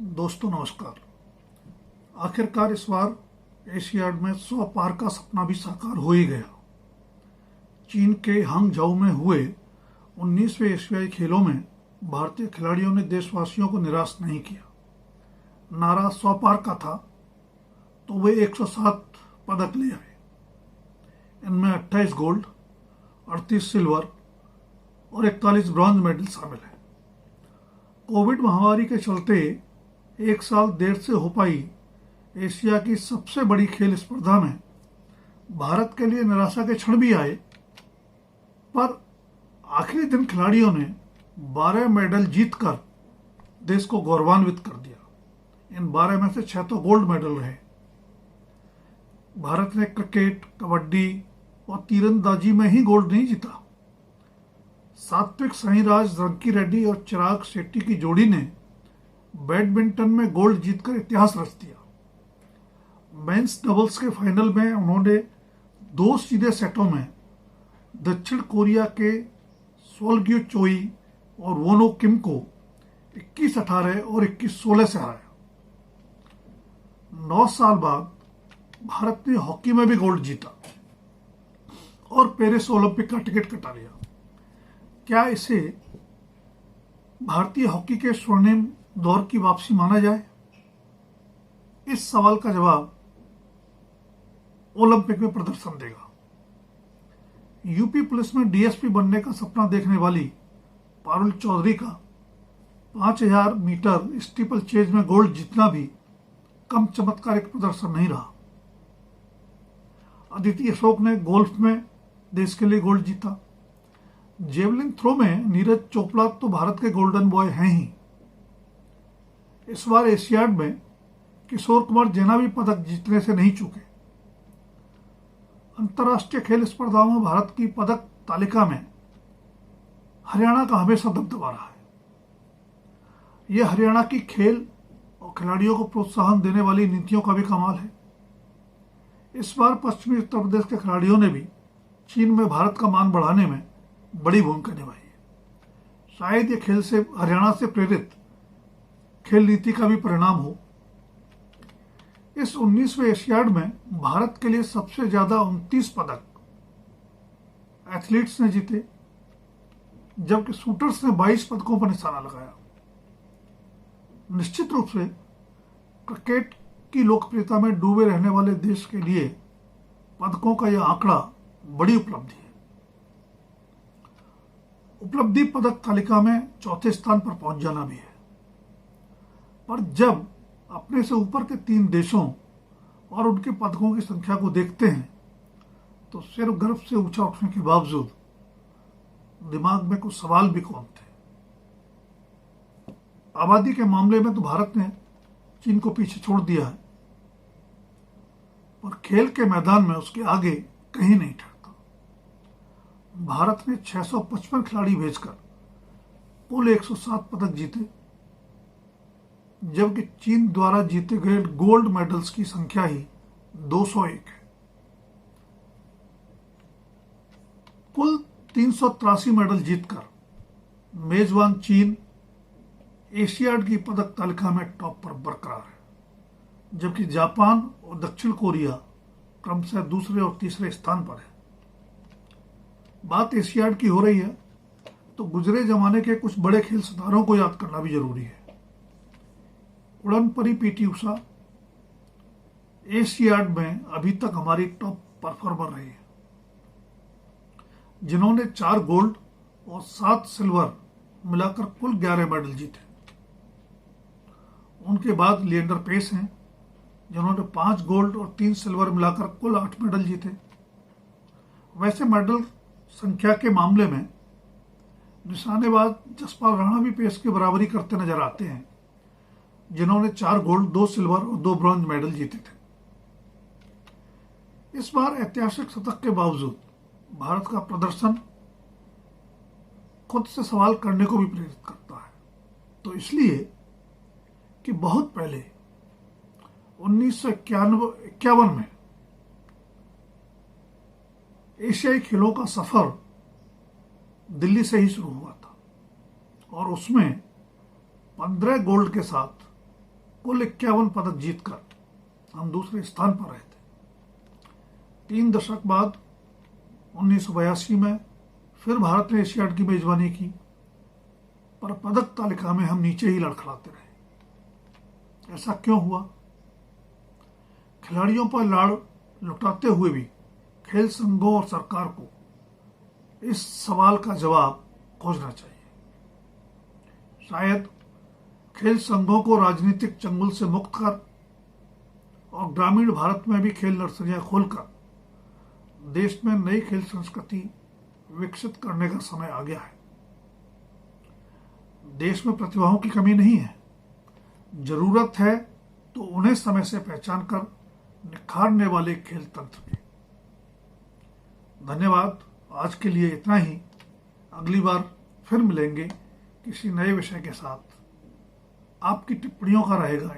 दोस्तों नमस्कार। आखिरकार इस बार एशियाड में 100 पार का सपना भी साकार हो ही गया। चीन के हांगझाऊ में हुए 19वें एशियाई खेलों में भारतीय खिलाड़ियों ने देशवासियों को निराश नहीं किया। नारा 100 पार का था तो वे 107 पदक ले आए। इनमें 28 गोल्ड, 38 सिल्वर और 41 ब्रॉन्ज मेडल शामिल है। कोविड महामारी के चलते एक साल देर से हो पाई एशिया की सबसे बड़ी खेल स्पर्धा में भारत के लिए निराशा के क्षण भी आए, पर आखिरी दिन खिलाड़ियों ने 12 मेडल जीतकर देश को गौरवान्वित कर दिया। इन 12 में से 6 तो गोल्ड मेडल रहे। भारत ने क्रिकेट, कबड्डी और तीरंदाजी में ही गोल्ड नहीं जीता। सात्विक साईराज रंकीरेड्डी और चिराग शेट्टी की जोड़ी ने बैडमिंटन में गोल्ड जीतकर इतिहास रच दिया। मेंस डबल्स के फाइनल में उन्होंने 2 सीधे सेटों में दक्षिण कोरिया के सोलग्यू चोई और वोनो किम को 21-18 और 21-16 से हराया। 9 साल बाद भारत ने हॉकी में भी गोल्ड जीता और पेरिस ओलंपिक का टिकट कटा लिया। क्या इसे भारतीय हॉकी के स्वर्णिम दौर की वापसी माना जाए? इस सवाल का जवाब ओलंपिक में प्रदर्शन देगा। यूपी पुलिस में डीएसपी बनने का सपना देखने वाली पारुल चौधरी का 5000 मीटर स्टीपल चेज में गोल्ड जीतना भी कम चमत्कारिक प्रदर्शन नहीं रहा। अदिति अशोक ने गोल्फ में देश के लिए गोल्ड जीता। जेवलिन थ्रो में नीरज चोपड़ा तो भारत के गोल्डन बॉय हैं ही। इस बार एशियाड में किशोर कुमार जेना भी पदक जीतने से नहीं चूके। अंतर्राष्ट्रीय खेल स्पर्धाओं में भारत की पदक तालिका में हरियाणा का हमेशा दबदबा रहा है। यह हरियाणा की खेल और खिलाड़ियों को प्रोत्साहन देने वाली नीतियों का भी कमाल है। इस बार पश्चिमी उत्तर प्रदेश के खिलाड़ियों ने भी चीन में भारत का मान बढ़ाने में बड़ी भूमिका निभाई है। शायद ये खेल से हरियाणा से प्रेरित खेल नीति का भी परिणाम हो। इस 19वें एशियाड में भारत के लिए सबसे ज्यादा 29 पदक एथलीट्स ने जीते, जबकि शूटर्स ने 22 पदकों पर निशाना लगाया। निश्चित रूप से क्रिकेट की लोकप्रियता में डूबे रहने वाले देश के लिए पदकों का यह आंकड़ा बड़ी उपलब्धि है। उपलब्धि पदक तालिका में चौथे स्थान पर पहुंच जाना भी है, पर जब अपने से ऊपर के 3 देशों और उनके पदकों की संख्या को देखते हैं तो सिर्फ गर्व से ऊंचा उठने के बावजूद दिमाग में कुछ सवाल भी कौनते। आबादी के मामले में तो भारत ने चीन को पीछे छोड़ दिया है, पर खेल के मैदान में उसके आगे कहीं नहीं ठहरता। भारत ने 655 खिलाड़ी भेजकर कुल 107 पदक जीते, जबकि चीन द्वारा जीते गए गोल्ड मेडल्स की संख्या ही 201 है। कुल 383 मेडल जीतकर मेजबान चीन एशियाड की पदक तालिका में टॉप पर बरकरार है, जबकि जापान और दक्षिण कोरिया क्रमशः दूसरे और तीसरे स्थान पर है। बात एशियाड की हो रही है तो गुजरे जमाने के कुछ बड़े खेल सितारों को याद करना भी जरूरी है। उड़न परी पीटी उषा एशियाड में अभी तक हमारी टॉप परफॉर्मर रही है, जिन्होंने 4 गोल्ड और 7 सिल्वर मिलाकर कुल 11 मेडल जीते। उनके बाद लिएंडर पेस हैं, जिन्होंने 5 गोल्ड और 3 सिल्वर मिलाकर कुल 8 मेडल जीते। वैसे मेडल संख्या के मामले में निशानेबाज जसपाल राणा भी पेस की बराबरी करते नजर आते हैं, जिन्होंने 4 गोल्ड, 2 सिल्वर और 2 ब्रॉन्ज मेडल जीते थे। इस बार ऐतिहासिक शतक के बावजूद भारत का प्रदर्शन खुद से सवाल करने को भी प्रेरित करता है। तो इसलिए कि बहुत पहले 1951 में एशियाई खेलों का सफर दिल्ली से ही शुरू हुआ था और उसमें 15 गोल्ड के साथ कुल 51 पदक जीतकर हम दूसरे स्थान पर रहे थे। 3 दशक बाद 1982 में फिर भारत ने एशियाड की मेजबानी की, पर पदक तालिका में हम नीचे ही लड़खड़ाते रहे। ऐसा क्यों हुआ? खिलाड़ियों पर लाड़ लुटाते हुए भी खेल संघों और सरकार को इस सवाल का जवाब खोजना चाहिए। शायद खेल संघों को राजनीतिक चंगुल से मुक्त कर और ग्रामीण भारत में भी खेल नर्सरियां खोलकर देश में नई खेल संस्कृति विकसित करने का समय आ गया है। देश में प्रतिभाओं की कमी नहीं है, जरूरत है तो उन्हें समय से पहचान कर निखारने वाले खेल तंत्र की। धन्यवाद। आज के लिए इतना ही। अगली बार फिर मिलेंगे किसी नए विषय के साथ। आपकी टिप्पणियों का रहेगा